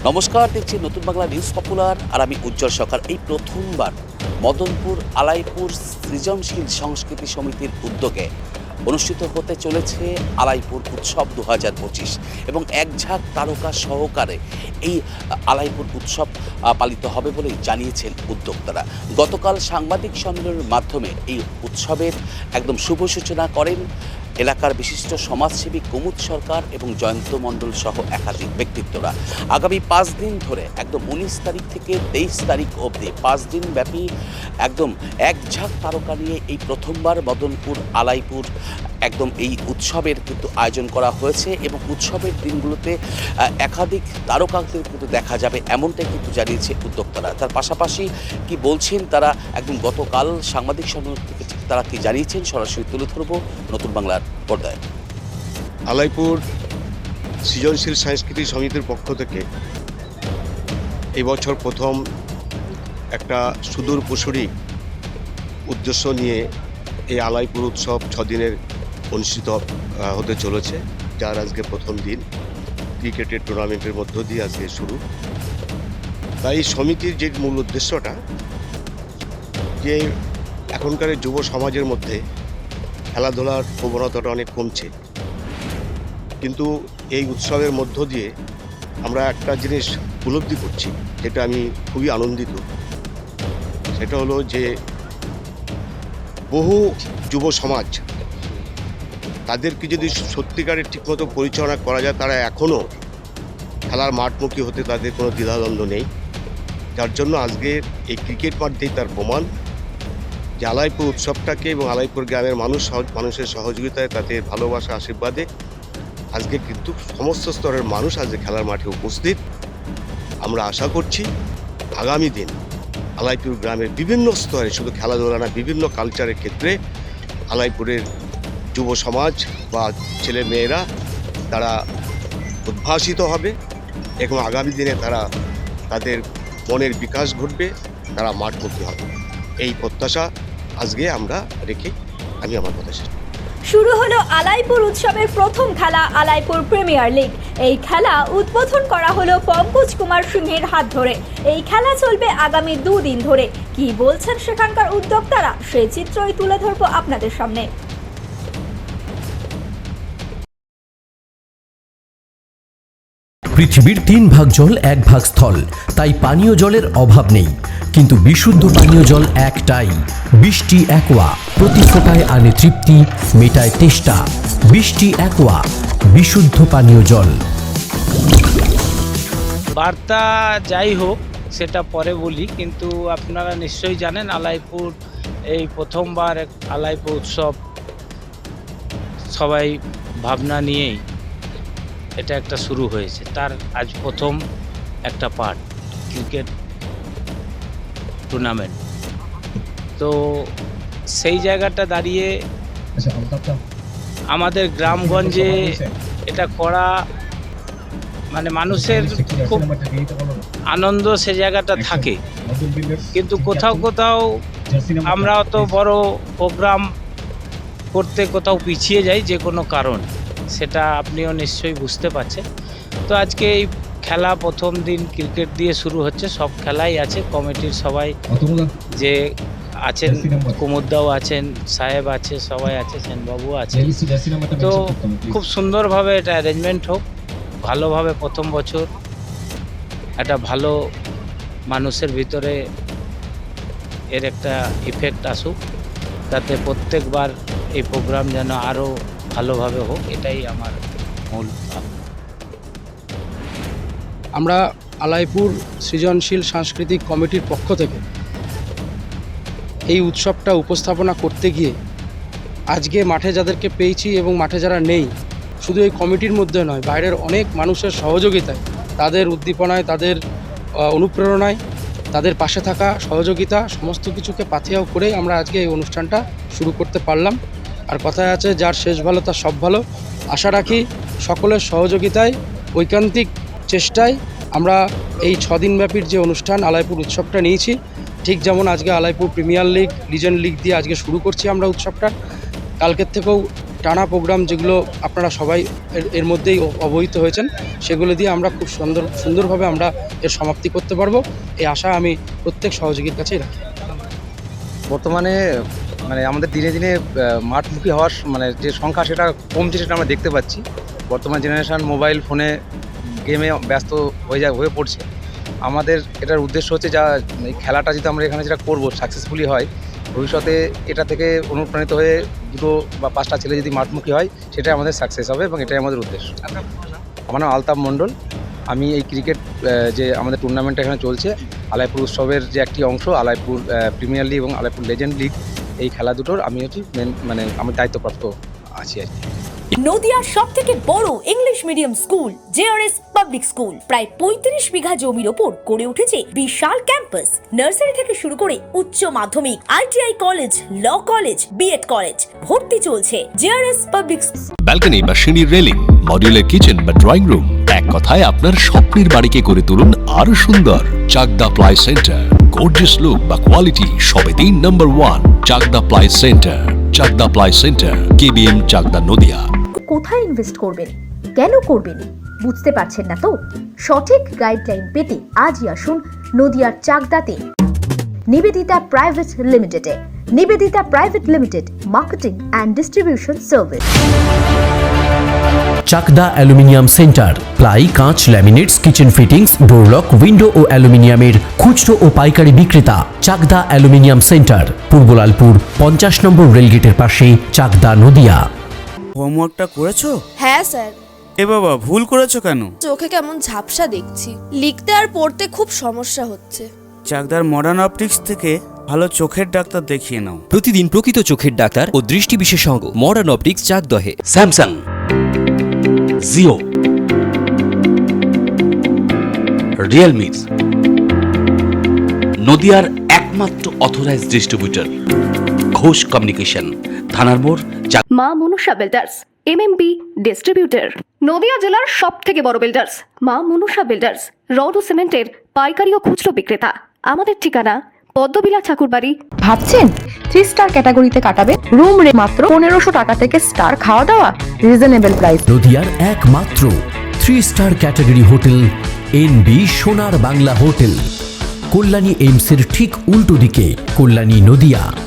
নমস্কার, দেখছি নতুন বাংলা নিউজ পপুলার আর আমি উজ্জ্বল সরকার। এই প্রথমবার মদনপুর আলাইপুর সৃজনশীল সংস্কৃতি সমিতির উদ্যোগে অনুষ্ঠিত হতে চলেছে আলাইপুর উৎসব 2025 এবং এক ঝাঁক তারকা সহকারে এই আলাইপুর উৎসব পালিত হবে বলেই জানিয়েছেন উদ্যোক্তারা। গতকাল সাংবাদিক সম্মেলনের মাধ্যমে এই উৎসবের একদম শুভ সূচনা করেন এলাকার বিশিষ্ট সমাজসেবী কুমুদ সরকার এবং জয়ন্ত মণ্ডল সহ একাধিক ব্যক্তিত্বরা। আগামী 5 দিন ধরে একদম 19 তারিখ থেকে 23 তারিখ অবধি 5 দিন ব্যাপী একদম এক ঝাঁক তারকা নিয়ে এই প্রথমবার মদনপুর আলাইপুর একদম এই উৎসবের কিন্তু আয়োজন করা হয়েছে এবং উৎসবের দিনগুলোতে একাধিক তারকাদের কিন্তু দেখা যাবে, এমনটাই কিন্তু জানিয়েছে উদ্যোক্তারা। তার পাশাপাশি কি বলছেন তারা একদম গতকাল সাংবাদিক সম্মেলন থেকে তারা কি জানিয়েছেন সরাসরি তুলে ধরব নতুন বাংলার পর্দায়। আলাইপুর সৃজনশীল সাংস্কৃতিক সমিতির পক্ষ থেকে এই বছর প্রথম একটা সুদূর প্রসারী উদ্দেশ্য নিয়ে এই আলাইপুর উৎসব 6 দিনের অনুষ্ঠিত হতে চলেছে, যার আজকে প্রথম দিন। ক্রিকেটের টুর্নামেন্টের মধ্য দিয়ে আজকে শুরু। তাই সমিতির যে মূল উদ্দেশ্যটা, যে এখনকার যুব সমাজের মধ্যে খেলাধুলার প্রবণতাটা অনেক কমছে, কিন্তু এই উৎসবের মধ্য দিয়ে আমরা একটা জিনিস উপলব্ধি করছি, যেটা আমি খুবই আনন্দিত। সেটা হলো যে বহু যুব সমাজ, তাদেরকে যদি সত্যিকারের ঠিকমতো পরিচালনা করা যায়, তারা এখনও খেলার মাঠমুখী হতে তাদের কোনো দ্বিধাদ্বন্দ্ব নেই। যার জন্য আজকে এই ক্রিকেট মাঠ দিয়ে তার প্রমাণ যে আলাইপুর উৎসবটাকে এবং আলাইপুর গ্রামের মানুষের সহযোগিতায়, তাদের ভালোবাসা আশীর্বাদে আজকে কিন্তু সমস্ত স্তরের মানুষ আজকে খেলার মাঠে উপস্থিত। আমরা আশা করছি আগামী দিন আলাইপুর গ্রামের বিভিন্ন স্তরে, শুধু খেলাধুলা না, বিভিন্ন কালচারের ক্ষেত্রে আলাইপুরের যুব সমাজ বা ছেলে মেয়েরা তারা উদ্ভাসিত হবে এবং আগামী দিনে তারা তাদের মনের বিকাশ ঘটবে, তারা মাঠমুখী হবে। এই প্রত্যাশা আজকে আমরা রেখে আমি আমার কথা শেষ। শুরু হলো আলাইপুর উৎসবের প্রথম খেলা আলাইপুর প্রিমিয়ার লিগ। এই খেলা উদ্বোধন করা হলো পঙ্কজ কুমার সিংহের হাত ধরে। এই খেলা চলবে আগামী 2 দিন ধরে। কি বলছেন সেখানকার উদ্যোক্তারা, সেই চিত্রই তুলে ধরবো আপনাদের সামনে। পৃথিবীর 3 ভাগ জল 1 ভাগ স্থল, তাই পানীয় জলের অভাব নেই। কিন্তু বিশুদ্ধ পানীয় জল একটাই, বৃষ্টি অ্যাকোয়া। প্রতি ফোঁটায় আনে তৃপ্তি, মেটায় তেষ্টা। বৃষ্টি অ্যাকোয়া, বিশুদ্ধ পানীয় জল। বার্তা যাই হোক সেটা পরে বলি, কিন্তু আপনারা নিশ্চয়ই জানেন আলাইপুর এই প্রথমবার আলাইপুর উৎসব সবাই ভাবনা নিয়েই এটা একটা শুরু হয়েছে। তার আজ প্রথম একটা পার্ট ক্রিকেট টুর্নামেন্ট। তো সেই জায়গাটা দাঁড়িয়ে আমাদের গ্রামগঞ্জে এটা করা মানে মানুষের খুব আনন্দ সে জায়গাটা থাকে, কিন্তু কোথাও কোথাও আমরা অত বড় প্রোগ্রাম করতে কোথাও পিছিয়ে যাই যে কোনো কারণ, সেটা আপনিও নিশ্চয়ই বুঝতে পারছেন। তো আজকে এই খেলা প্রথম দিন ক্রিকেট দিয়ে শুরু হচ্ছে। সব খেলাই আছে, কমিটির সবাই যে আছেন, কুমুদদাও আছেন, সাহেব আছে, সবাই আছে, সেনবাবু আছে। তো খুব সুন্দরভাবে এটা অ্যারেঞ্জমেন্ট হোক, ভালোভাবে প্রথম বছর একটা ভালো মানুষের ভিতরে এর একটা ইফেক্ট আসুক, তাতে প্রত্যেকবার এই প্রোগ্রাম যেন আরও ভালোভাবে হোক, এটাই আমার মূল ভাবনা। আমরা আলাইপুর সৃজনশীল সাংস্কৃতিক কমিটির পক্ষ থেকে এই উৎসবটা উপস্থাপনা করতে গিয়ে আজকে মাঠে যাদেরকে পেয়েছি এবং মাঠে যারা নেই, শুধু এই কমিটির মধ্যে নয়, বাইরের অনেক মানুষের সহযোগিতায়, তাদের উদ্দীপনায়, তাদের অনুপ্রেরণায়, তাদের পাশে থাকা সহযোগিতা, সমস্ত কিছুকে পাথেয় করেই আমরা আজকে এই অনুষ্ঠানটা শুরু করতে পারলাম। আর কথায় আছে, যার শেষ ভালো তার সব ভালো। আশা রাখি সকলের সহযোগিতায়, ঐকান্তিক চেষ্টায় আমরা এই 6 দিনব্যাপীর যে অনুষ্ঠান আলাইপুর উৎসবটা নিয়েছি, ঠিক যেমন আজকে Alaipur premier league, legend league দিয়ে আজকে শুরু করছি আমরা উৎসবটা। কালকের থেকেও টানা প্রোগ্রাম যেগুলো আপনারা সবাই এর মধ্যেই অবহিত হয়েছেন, সেগুলো দিয়ে আমরা খুব সুন্দরভাবে আমরা এর সমাপ্তি করতে পারবো, এই আশা আমি প্রত্যেক সহযোগীর কাছেই রাখি। বর্তমানে মানে আমাদের দিনে দিনে মাঠমুখী হওয়ার মানে যে সংখ্যা সেটা কমছে, সেটা আমরা দেখতে পাচ্ছি। বর্তমান জেনারেশন মোবাইল ফোনে গেমে ব্যস্ত হয়ে পড়ছে। আমাদের এটার উদ্দেশ্য হচ্ছে এই খেলাটা যদি আমরা এখানে যেটা করবো সাকসেসফুলি হয়, ভবিষ্যতে এটা থেকে অনুপ্রাণিত হয়ে 2 বা 5টা ছেলে যদি মাঠমুখী হয়, সেটাই আমাদের সাকসেস হবে এবং এটাই আমাদের উদ্দেশ্য। আমার নাম আলতাফ মণ্ডল। আমি এই ক্রিকেট যে আমাদের টুর্নামেন্ট এখানে চলছে, আলাইপুর উৎসবের যে একটি অংশ, আলাইপুর প্রিমিয়ার লিগ এবং আলাইপুর লেজেন্ড লিগ, এই খেলা দুটোর আমি হচ্ছে মানে আমার দায়িত্বপ্রাপ্ত আছি আর কি। নদিয়ার সবথেকে বড় English medium school JRS public school প্রায় 35 বিঘা জমির ওপর গড়ে উঠেছে বিশাল ক্যাম্পাস। নার্সারি থেকে শুরু করে উচ্চ মাধ্যমিক, ITI college, law college, BEd college, ভর্তি চলছে জেআরএস পাবলিক। ব্যালকনি বা সিঁড়ির রেলিং, মডিউলার কিচেন বা ড্রয়িং রুম, এক কথায় আপনার স্বপ্নের বাড়িকে করে তুলুন আরো সুন্দর। Chakdah ply centre, gorgeous look বা কোয়ালিটি সবে 3 number 1 Chakdah ply centre. Chakdah ply centre, KBM, Chakdah, Nadia. কোথায় ইনভেস্ট করবেন, কেন করবেন বুঝতে পারছেন না তো? সঠিক গাইডলাইন পেতে আজই আসুন নদিয়ার চাকদাতে নিবেদিতা প্রাইভেট লিমিটেডে। Nivedita private limited, marketing and distribution service. Chakdah aluminium centre, ply, কাঁচ, laminates, kitchen fittings, door lock, window ও অ্যালুমিনিয়ামের খুচরো ও পাইকারি বিক্রেতা। Chakdah aluminium centre, Purbalalpur 50 number রেলগেটের পাশে, চাকদা, নদিয়া। হোমওয়ার্কটা করেছো? হ্যাঁ স্যার। এ বাবা, ভুল করেছো কেন? চোখে কেমন ঝাপসা দেখছি, লিখতে আর পড়তে খুব সমস্যা হচ্ছে। চাকদার মডার্ন অপটিক্স থেকে ভালো চোখের ডাক্তার দেখিয়ে নাও। প্রতিদিন প্রকৃত চোখের ডাক্তার ও দৃষ্টি বিশেষজ্ঞ মডার্ন অপটিক্স, চাকদহে। স্যামসাং, জিও, রিয়েলমি, নদিয়ার একমাত্র অথরাইজড ডিস্ট্রিবিউটর ঘোষ কমিউনিকেশন, থানার মোড়। Maa Manasa builders, MMB distributor, Nadia জেলার সবথেকে বড় বিল্ডার্স। মা মনুষা বিল্ডার্স, রড ও সিমেন্টের পাইকারি ও খুচরো বিক্রেতা। আমাদের ঠিকানা পদ্মবিলা ঠাকুরবাড়ি। ভাবছেন 3 স্টার ক্যাটাগরিতে কাটাবে? রুম রে মাত্র 1500 টাকা থেকে স্টার, খাওয়া দাওয়া রিজনেবল প্রাইস। নদিয়ার একমাত্র 3 স্টার ক্যাটাগরি হোটেল এনবি সোনার বাংলা হোটেল, কল্যাণী এইমসের ঠিক উল্টো দিকে, কল্যাণী, নদিয়া।